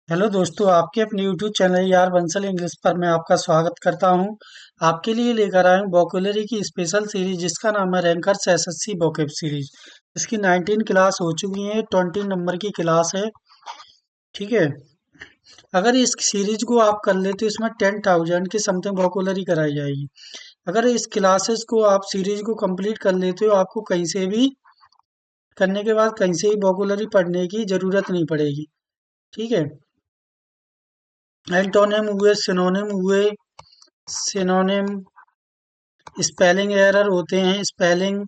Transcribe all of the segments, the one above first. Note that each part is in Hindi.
हेलो दोस्तों, आपके अपने यूट्यूब चैनल यार बंसल इंग्लिश पर मैं आपका स्वागत करता हूं। आपके लिए लेकर आया हूं वोकेबलरी की स्पेशल सीरीज जिसका नाम है रैंकर्स एसएससी वोकेब सीरीज। इसकी 19 क्लास हो चुकी है, 20 नंबर की क्लास है। ठीक है। अगर इस सीरीज को आप कर लेते हो इसमें 10,000 की समथिंग वोकेबलरी कराई जाएगी। अगर इस क्लासेस को आप सीरीज को कंप्लीट कर लेते हो, आपको कहीं से भी करने के बाद कहीं से भी वोकेबलरी पढ़ने की जरूरत नहीं पड़ेगी। ठीक है। एंटोनिम हुए, सिनोनिम, स्पेलिंग एरर होते हैं, स्पेलिंग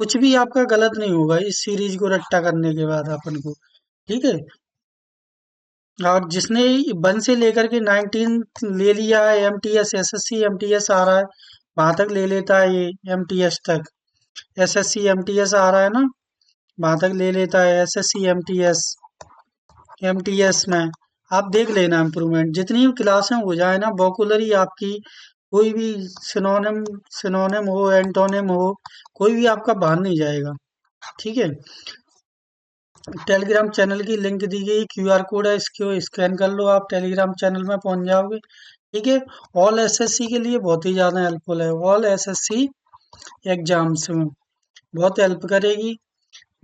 कुछ भी आपका गलत नहीं होगा इस सीरीज को रट्टा करने के बाद अपन को। ठीक है। और जिसने 1 से लेकर के 19 ले लिया है, एमटीएस एसएससी एमटीएस आ रहा है, वहां तक ले लेता है ये एमटीएस तक। एसएससी एमटीएस आ रहा है ना, वहां तक ले लेता है एसएससी एमटीएस। एमटीएस में आप देख लेना इम्प्रूवमेंट जितनी भी क्लासें हो जाए ना, वोकुलरी आपकी कोई भी सिनोनिम सिनोनिम हो, एंटोनिम हो, कोई भी आपका बाहर नहीं जाएगा। ठीक है। टेलीग्राम चैनल की लिंक दी गई, क्यूआर कोड है, इसको स्कैन कर लो, आप टेलीग्राम चैनल में पहुंच जाओगे। ठीक है। ऑल एसएससी के लिए बहुत ही ज़्यादा हेल्पफुल है, ऑल एसएससी एग्जाम्स में बहुत हेल्प करेगी।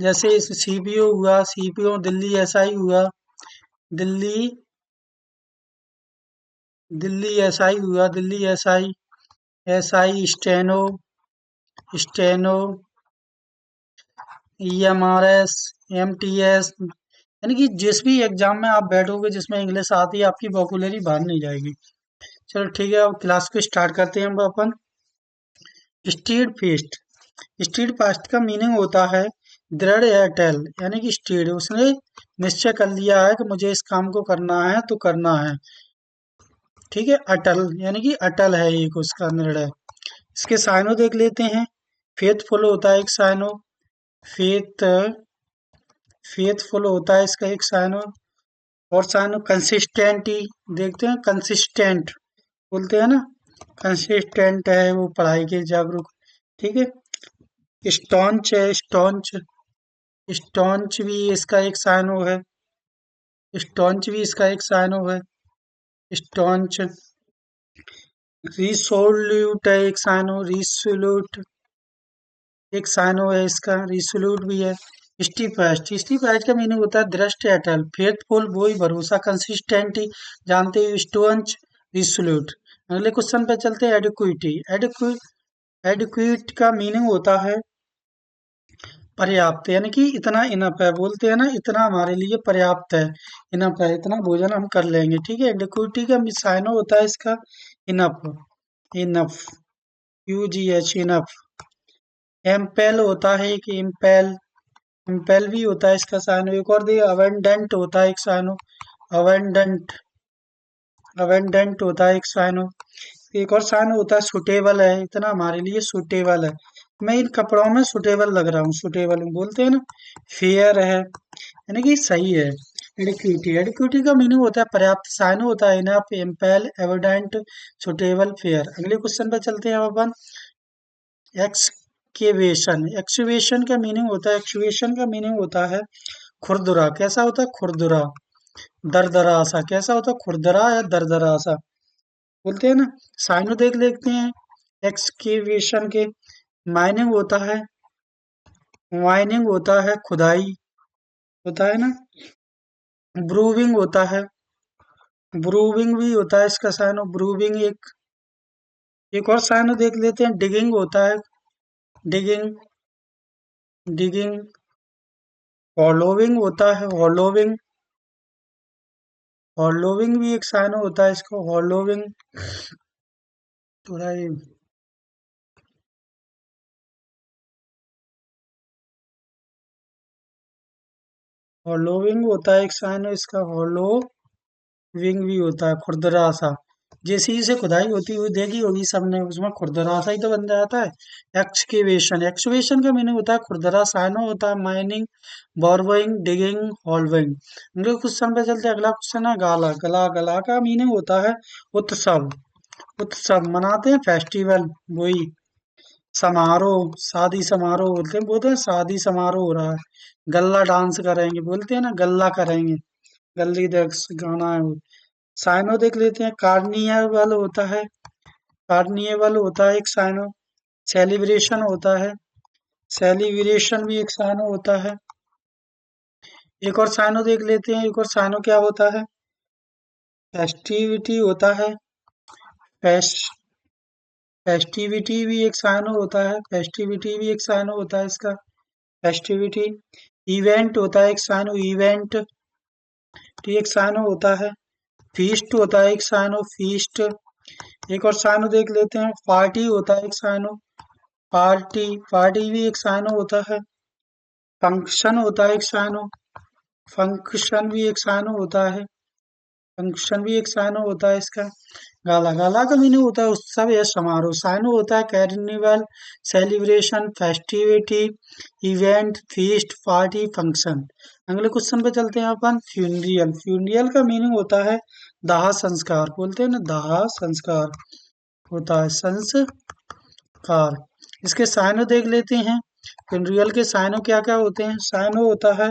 जैसे इस सीपीओ हुआ, सीपीओ दिल्ली एसआई हुआ, दिल्ली दिल्ली एसआई हुआ, Delhi SI, SI steno, EMRS, MTS, यानी कि जिस भी एग्जाम में आप बैठोगे जिसमें इंग्लिश आती है, आपकी वोकैबुलरी बाहर नहीं जाएगी। चलो ठीक है, अब क्लास को स्टार्ट करते हैं। अब अपन स्टीड फेस्ट। स्टीड फास्ट का मीनिंग होता है दृढ़ या अटल, यानी कि स्टीड उसने निश्चय कर लिया है कि मुझे इस काम को करना है तो करना है। ठीक है। अटल यानी कि अटल है एक उसका निर्णय। इसके साइनो देख लेते हैं। फेथफुल होता है एक साइनो, फेथ फेथफुल होता है इसका एक साइनो। और साइनो कंसिस्टेंटी देखते हैं, कंसिस्टेंट बोलते हैं ना, कंसिस्टेंट है वो पढ़ाई के जागरूक। ठीक है। स्टॉन्च है, स्टॉन्च, स्टॉन्च भी इसका एक साइनो है, स्टॉन्च भी इसका एक साइनो है, स्टॉन्च। रिसोल्यूट है एक साइनो, रिसोल्यूट एक साइनो है इसका, रिसोल्यूट भी है। स्टीफास्ट, स्टीफास्ट का मीनिंग होता है दृष्ट अटल, फेथफुल वही भरोसा, कंसिस्टेंटी जानते हो, स्टोन्च, रिसोल्यूट। अगले क्वेश्चन पे चलते हैं। एडिक्विटी। एडिक्विट का मीनिंग होता है पर्याप्त, यानी कि इतना इनफ है, बोलते हैं ना इतना हमारे लिए पर्याप्त है, इनफ है, इतना भोजन हम कर लेंगे। ठीक है। एडिक्विटी का साइनो होता है इसका इनफ, इनफ, यूजीएच, इनफ। एम्पेल होता है एक, इम्पेल, इम्पेल भी होता है इसका साइनो। एक और देखिए अवेंडेंट होता है एक साइनो, अवेंडेंट, अवेंडेंट होता है एक साइनो। एक और साइनो होता है सुटेबल है, इतना हमारे लिए सुटेबल है, मैं इन कपड़ों में सुटेबल लग रहा हूँ, सुटेबल बोलते हैं ना। फेयर है, यानी कि सही है। एडिक्विटी, एडिक्विटी का मीनिंग होता है पर्याप्त, साइनो होता है इनफ, एम्पेल, एविडेंट, सुटेबल, फेयर। अगले क्वेश्चन पे चलते हैं अब अपन। एक्सकेवेशन। एक्सुवेशन का मीनिंग होता है, एक्सुवेशन का मीनिंग होता है खुरदुरा। कैसा होता है खुरदुरा, दरदरा सा, कैसा होता है खुरदरा या दरदरा सा, बोलते हैं ना। साइनो देख लेते हैं एक्सकेवेशन के। माइनिंग होता है, माइनिंग होता है खुदाई, होता है ना। ब्रूविंग होता है, ब्रूविंग भी होता है इसका साइनो, ब्रूविंग एक। एक और साइनो देख लेते हैं, डिगिंग होता है, डिगिंग, डिगिंग। हॉलोविंग होता है, हॉलोविंग, हॉलोविंग भी एक साइनो होता है इसको, हॉलोविंग। थोड़ा ये हॉलोविंग होता है एक साइनो इसका, हॉलो विंग भी होता है खुरदरा सा। जैसी से खुदाई होती हुई देखी होगी सबने, उसमें खुरदरा सा ही तो बन जाता है। एक्सकेवेशन, एक्सकेवेशन का मीनिंग होता है खुरदरा, साइनो होता है माइनिंग, बोरवेइंग, डिगिंग, हॉलविंग। अगले क्वेश्चन पे चलते हैं। अगला क्वेश्चन है गाला। गला, गला का मीनिंग होता है उत्सव, उत्सव मनाते हैं, फेस्टिवल वही। समारोह, शादी समारोह बोलते हैं शादी समारोह हो रहा है। गल्ला डांस करेंगे, बोलते हैं ना गल्ला करेंगे, गली दक्ष गाना है वो। साइनो देख लेते हैं, कार्निवल होता है, कार्निवल होता है एक साइनो। सेलिब्रेशन होता है, सेलिब्रेशन भी एक साइनो होता है। एक और साइनो देख लेते हैं, एक और साइनो क्या होता है, फेस्टिविटी होता है। फेस्ट फेस्टिविटी भी एक साइनो होता है, फेस्टिविटी भी एक साइनो होता है इसका, फेस्टिविटी। इवेंट होता है एक साइनो, इवेंट एक साइनो होता है। फीस्ट होता है एक साइनो, फीस्ट। एक और साइनो देख लेते हैं, पार्टी होता है एक साइनो, पार्टी, पार्टी भी एक साइनो होता है। फंक्शन होता है एक साइनो, फंक्शन भी एक साइनो होता है, फंक्शन भी एक साइनो होता है इसका। गाला, गाला का मीनिंग होता है उत्सव या समारोह। साइनो होता है carnival, celebration, festivity, event, feast, party, function. अगले क्वेश्चन पे चलते हैं अपन, फ्यूनरियल। फ्यूनरियल का मीनिंग होता है दाह संस्कार, बोलते हैं ना, दाह संस्कार होता है, संस्कार। इसके साइनो देख लेते हैं, फ्यूनरियल के साइनो क्या क्या होते हैं। साइनो होता है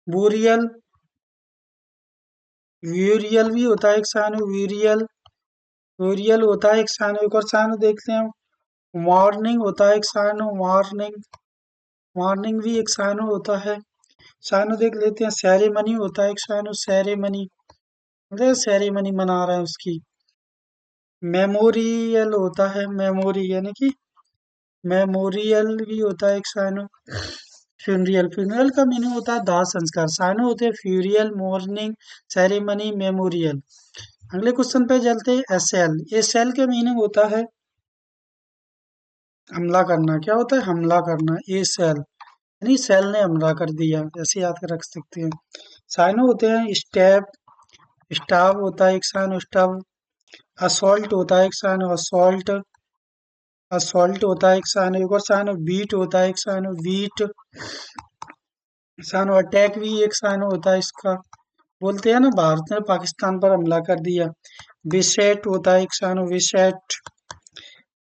बूरियल, व्यूरियल भी होता है एक साइनो, व्यूरियल, व्यूरियल होता है एक साइनो। एक और साइनो देखते हैं, वार्निंग होता है एक साइनो, वार्निंग, वार्निंग भी एक साइनो होता है। साइनो देख लेते हैं, सेरेमनी होता है एक साइनो, सेरेमनी, मतलब सेरेमनी मना रहे हैं उसकी। मेमोरियल होता है, मेमोरी यानी कि मेमोरियल भी होता है एक साइनो। फ्यूनरियल, फ्यूनरल का मीनिंग होता है दाह संस्कार। साइनो होते हैं फ्यूरियल, मॉर्निंग, सेरेमनी, मेमोरियल। अगले क्वेश्चन पे चलते हैं, एसएल। एसएल का मीनिंग होता है हमला करना। क्या होता है, हमला करना, एसएल यानी सेल ने हमला कर दिया, ऐसे याद कर रख सकते हैं। साइनो होते हैं स्टेप, स्टाव होता है एक साइनो, स्टाव। असॉल्ट होता है एक साइनो, असॉल्ट, असॉल्ट होता है एक साइनो। एक और साइनो बीट होता है एक साइनो, बीट। साइनो अटैक भी एक साइनो होता है इसका, बोलते हैं ना भारत ने पाकिस्तान पर हमला कर दिया। विसेट होता है एक साइनो, विसेट।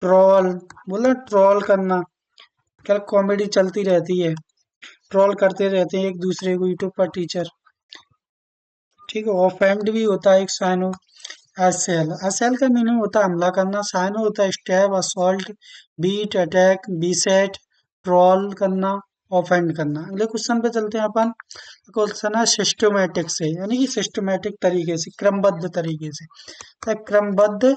ट्रोल, बोले ट्रोल करना, क्या कॉमेडी चलती रहती है, ट्रोल करते रहते हैं एक दूसरे को यूट्यूब पर टीचर, ठीक है। ऑफेंड भी होता है एक साइनो। असेल, असेल का मीनिंग होता है हमला करना। साइनो होता है stab, assault, beat, attack, beset, troll करना, ऑफेंड करना। अगले क्वेश्चन पे चलते हैं अपन। क्वेश्चन है सिस्टमेटिक से, यानी कि सिस्टमेटिक तरीके से, क्रमबद्ध तरीके से। तो क्रमबद्ध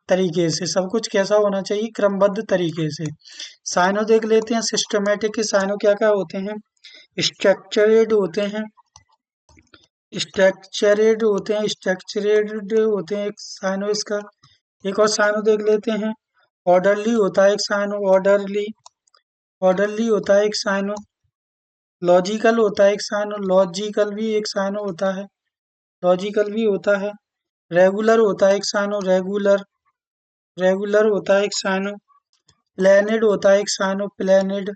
तरीके से सब कुछ कैसा होना चाहिए, क्रमबद्ध तरीके से। साइनो देख लेते हैं, सिस्टमेटिक के साइनो क्या क्या होते हैं, स्ट्रक्चरेड होते हैं, स्ट्रक्चरेड होते हैं, स्ट्रक्चरेड होते हैं एक साइनो इसका। एक और साइनो देख लेते हैं, ऑर्डरली होता है एक साइनो, ऑर्डरली, ऑर्डरली होता है एक साइनो। लॉजिकल होता है एक साइनो, लॉजिकल भी एक साइनो होता है, लॉजिकल भी होता है। रेगुलर होता है एक साइनो, रेगुलर, रेगुलर होता है एक साइनो। प्लेनेड होता है एक साइनो, प्लेनेड,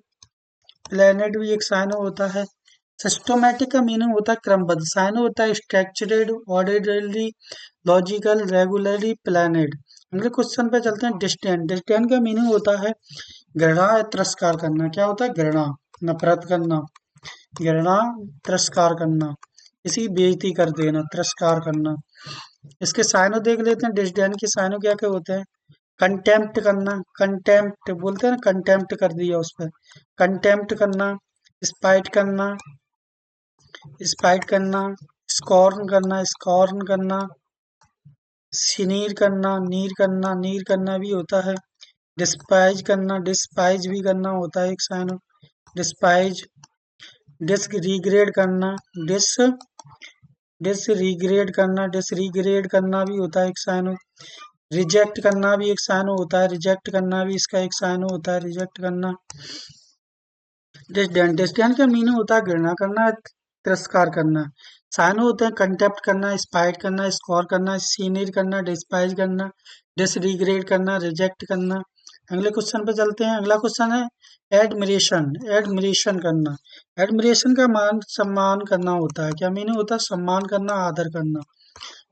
प्लेनेड भी एक साइनो होता है। सिस्टोमेटिक का मीनिंग होता है क्रमबद्ध। साइनो होता है स्ट्रक्चर्ड, ऑर्डरली, लॉजिकल, रेगुलरली, प्लानेड। अगले क्वेश्चन पे चलते हैं, डिस्टेंट। डिस्टेंट का मीनिंग होता है घृणा या तिरस्कार करना। क्या होता है, घृणा, नफरत करना, घृणा, तिरस्कार करना, किसी की बेइज्जती कर देना, तिरस्कार करना। इसके साइनो देख लेते हैं, डिस्डेन के साइनो क्या क्या होते हैं। कंटेम्प्ट करना, कंटेम्प्ट बोलते हैं ना, कंटेम्प्ट कर दिया उस पर, कंटेम्प्ट करना। स्पाइट करना, स्पाइट करना। स्कॉर्न करना, स्कॉर्न करना। सिनीर करना, नीर करना, नीर करना भी होता है। डिस्पाइज करना, डिस्पाइज भी करना होता है एक साइनो, डिस्पाइज। डिसरिग्रेड करना, डिस, डिसरिग्रेड करना, डिसरिग्रेड करना भी होता है एक साइनो। रिजेक्ट करना भी एक साइनो होता है, रिजेक्ट करना भी इसका एक साइनो होता है, रिजेक्ट करना। डिसडेन, डिसडेन का मीनिंग होता है घृणा करना, तिरस्कार करना। साइनो होते हैं कंटेप्ट करना, स्पाइट करना, स्कोर करना, सीनियर करना, डिस्पाइज करना, डिसरिग्रेड करना, रिजेक्ट करना। अगले क्वेश्चन पे चलते हैं। अगला क्वेश्चन है एडमिरेशन, एडमिरेशन करना। एडमिरेशन का मान सम्मान करना होता है। क्या मीनिंग होता है, सम्मान करना, आदर करना।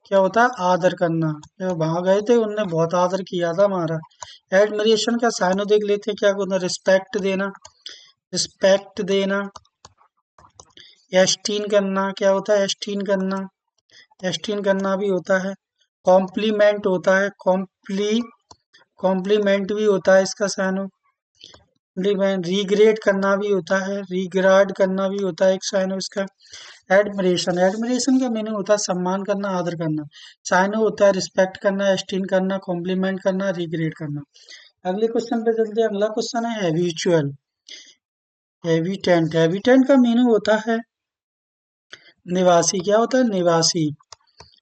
क्या होता है, आदर करना। जो वहां गए थे उनने बहुत आदर किया था हमारा। एडमिरेशन का साइनो देख लेते हैं, क्या होता है, रिस्पेक्ट देना, रिस्पेक्ट देना। एस्टीन करना, क्या होता है, एस्टीन करना। एस्टीन करना भी होता है। कॉम्प्लीमेंट होता है, कॉम्प्लीमेंट भी होता है इसका साइनो। रिग्रेड करना भी होता है, रिग्रार्ड करना भी होता है एक साइनो इसका। एडमिरेशन, एडमिरेशन का मीनिंग होता है सम्मान करना, आदर करना। साइनो होता है रिस्पेक्ट करना, एस्टीन करना, कॉम्प्लीमेंट करना, रिग्रेड करना। अगले क्वेश्चन पे चलते हैं। अगला क्वेश्चन है हैबिचुअल। हैबिटेंट, हैबिटेंट का मीनिंग होता है निवासी। क्या होता है? निवासी।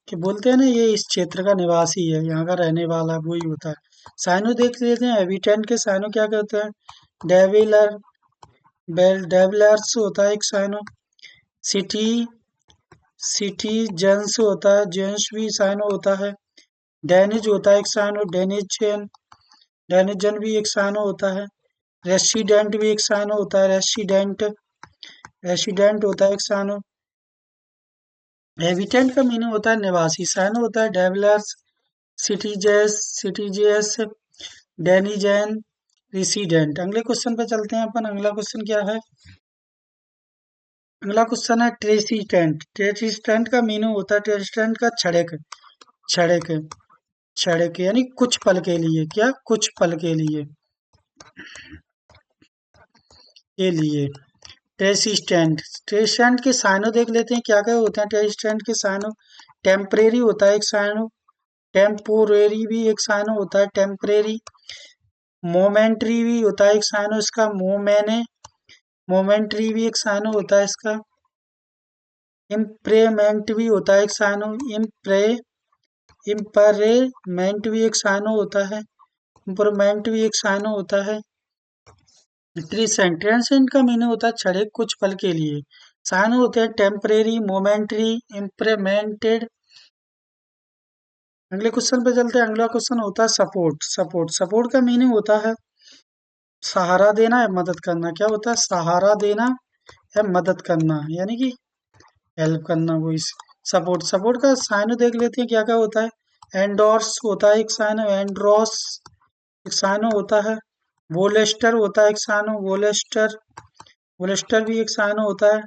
कि बोलते हैं ना ये इस क्षेत्र का निवासी है, यहाँ का रहने वाला, वही होता है। साइनो देख लेते हैं हैबिटेंट के साइनो क्या कहते हैं। डेविलर, डेविलर्स होता है एक साइनो। सिटी, सिटीजन्स होता है, जेंस भी साइनो होता है। डेनिज होता है एक साइनो, डेनिजन, डेनिजन भी एक साइनो होता है। रेसिडेंट भी एक साइनो होता है, रेसिडेंट, रेसिडेंट होता है एक साइनो। हैबिटेंट का मीनिंग होता है निवासी। साइनो होता है डेविलर्स, सिटीजेस, सिटीजेस, डेनिजन, रेसिडेंट। अगले क्वेश्चन पे चलते हैं अपन। अगला क्वेश्चन क्या है? अगला क्वेश्चन है ट्रेसिस्टेंट। ट्रेसिस्टेंट का मीनिंग होता है, ट्रेसिस्टेंट का क्षणिक, क्षणिक, क्षणिक यानी कुछ पल के लिए। क्या? कुछ पल के लिए, के लिए। ट्रेसिस्टेंट, ट्रेसिस्टेंट के साइनो देख लेते हैं क्या क्या होते हैं। ट्रेसिस्टेंट के साइनो टेम्परेरी होता है एक साइनो, टेम्पोरेरी भी एक साइनो होता है, टेम्परेरी। मोमेंट्री भी होता है एक साइनो इसका, मोमेंट्री भी एक साइनो होता है इसका। इम्प्रेमेंट भी होता है एक साइनो, इम्परेमेंट भी एक साइनो होता है, इम्प्रूवमेंट भी एक साइनो होता है। ट्रीसेंट, ट्रांसेंट का मीनिंग होता है क्षणिक, कुछ पल के लिए। साइनो होते हैं टेम्परेरी, मोमेंट्री, इम्प्रेमेंटेड। अगले क्वेश्चन पे चलते हैं। अगला क्वेश्चन होता है सपोर्ट। सपोर्ट, सपोर्ट का मीनिंग होता है सहारा देना या मदद करना। क्या होता है? सहारा देना या मदद करना, यानी कि हेल्प करना, वो इस सपोर्ट। सपोर्ट का साइनो देख लेते हैं क्या क्या होता है। एंडोर्स होता है एक साइनो, एंड्रोस एक साइनो होता है। वोलेस्टर होता है एक साइनो, वोलेस्टर, वोलेस्टर भी एक साइनो होता है।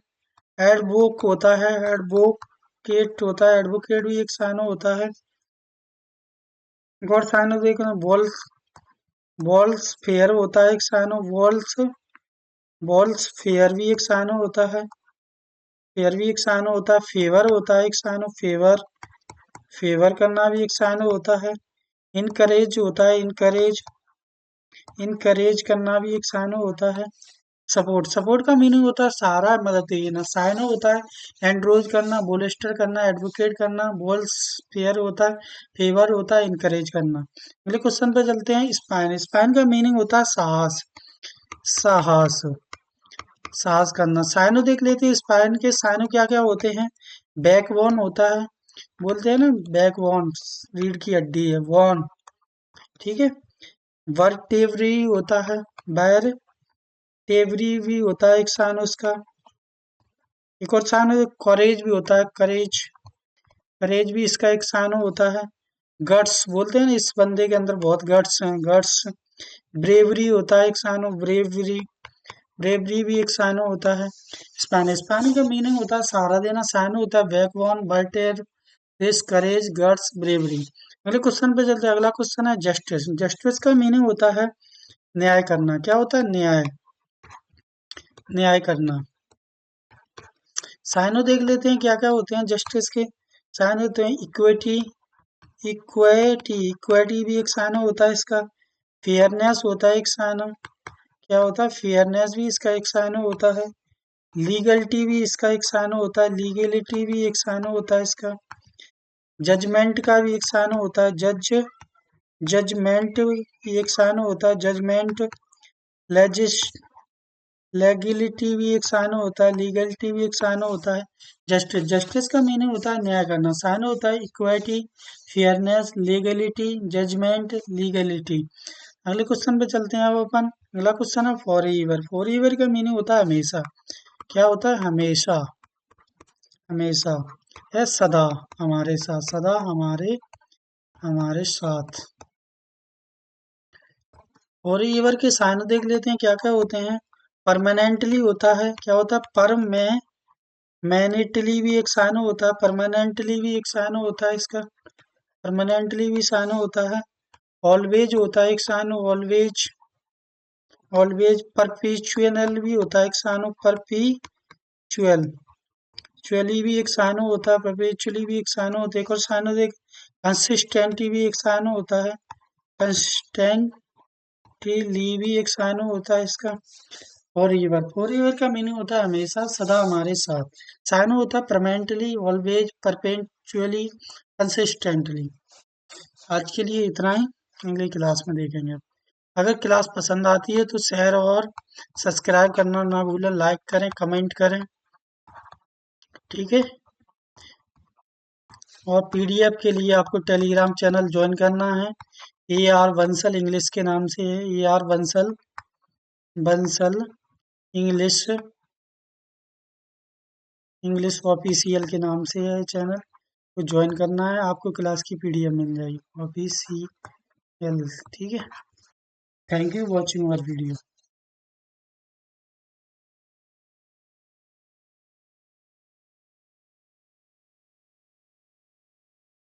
एडवोक होता है, एडवोकेट होता है, एडवोकेट भी एक साइनो होता है। एक और साइनो देखो, वॉल्स, वॉल्स फेयर होता है एक साइनो, वॉल्स, वॉल्स फेयर भी एक साइनो होता है। फेयर भी एक साइनो होता है। फेवर होता है एक साइनो, फेवर, फेवर करना भी एक साइनो होता है। इनकरेज होता है, इनकरेज, इनकरेज करना भी एक साइनो होता है। सपोर्ट, सपोर्ट का मीनिंग होता है सहारा, मदद देना। साइनो होता है एंड्रोज करना, बोलेस्टर करना, एडवोकेट करना। बोल्स फेयर होता है, फेवर होता है, इनकरेज करना। अगले क्वेश्चन पे चलते हैं। स्पाइन, स्पाइन का मीनिंग होता है साहस, साहस, साहस करना। साइनो देख लेते हैं। स्पाइन के साइनो क्या क्या होते हैं। बैकबोन होता है, बोलते हैं ना बैकबोन, रीढ़ की हड्डी है, वॉन, ठीक है। वर्टेब्री होता है, बैर टेबरी भी होता है एक साइनो उसका। एक और साइनो करेज भी होता है, करेज, करेज भी इसका एक साइनो होता है। गट्स, बोलते हैं ना इस बंदे के अंदर बहुत गट्स हैं, गट्स। ब्रेवरी होता है एक साइनो, ब्रेवरी, ब्रेवरी भी एक साइनो होता है। स्पेनिश, स्पेनिश का मीनिंग होता है सहारा देना। साइनो होता है backbone, vertebra, this, courage, guts, bravery. अगले क्वेश्चन पे चलते हैं। अगला क्वेश्चन है जस्टिस। जस्टिस का मीनिंग होता है न्याय करना। क्या होता है? न्याय, न्याय करना। साइनो देख लेते हैं क्या क्या होते हैं जस्टिस के। साइन होते हैं इक्विटी, इक्वेटी, इक्विटी भी एक साइनो होता है इसका। फेयरनेस होता है एक साइनो। क्या होता है? फेयरनेस भी इसका एक साइनो होता है। लीगलिटी भी इसका एक साइनो होता है, लीगलिटी भी एक साइनो होता है इसका। जजमेंट का भी एक साइनो होता है, जज, जजमेंट भी एक साइनो होता है, जजमेंट। लेजिस, लेगिलिटी भी एक साइनो होता है, लीगलिटी भी एक साइनो होता है। जस्टिस, जस्टिस का मीनिंग होता है न्याय करना। साइनो होता है equity, fairness, legality, judgment, legality. अगले क्वेश्चन पे चलते हैं अब अपन। अगला क्वेश्चन है फॉर एवर। फॉर एवर का मीनिंग होता है हमेशा। क्या होता है? हमेशा, हमेशा है सदा, हमारे साथ, सदा हमारे, हमारे साथ। फॉर एवर के साइन देख लेते हैं क्या क्या होते हैं। परमानेंटली होता है। क्या होता है? पर मैनिटली भी एक साइनो होता है, परमानेंटली भी एक साइनो होता है इसका, परमानेंटली भी साइनो होता है। ऑलवेज होता है एक साइनो, ऑलवेज, ऑलवेज परपीचुअल भी होता है एक साइनो, परपीचुअल, चुअली भी एक साइनो होता है, परपेचुअली भी एक साइनो होता है, एक और साइनो देख, कंसिस्टेंटली भी एक साइनो होता है, कंसिस्टेंटली भी एक साइनो होता है इसका। फॉरएवर, फॉरएवर का मीनिंग होता है हमेशा, सदा, हमारे साथ। साइनो होता है परमानेंटली, ऑलवेज, परपेचुअली, कंसिस्टेंटली। आज के लिए इतना ही, अगली क्लास में देखेंगे। अगर क्लास पसंद आती है तो शेयर और सब्सक्राइब करना ना भूलें, लाइक करें, कमेंट करें, ठीक है। और पीडीएफ के लिए आपको टेलीग्राम चैनल ज्वाइन करना है, ए आर बंसल इंग्लिश के नाम से है, A R Bansal, Bansal English, English official के नाम से है चैनल, को ज्वाइन करना है, आपको क्लास की पीडीएफ मिल जाएगी ऑफिशियल, ठीक है। Thank you watching our video.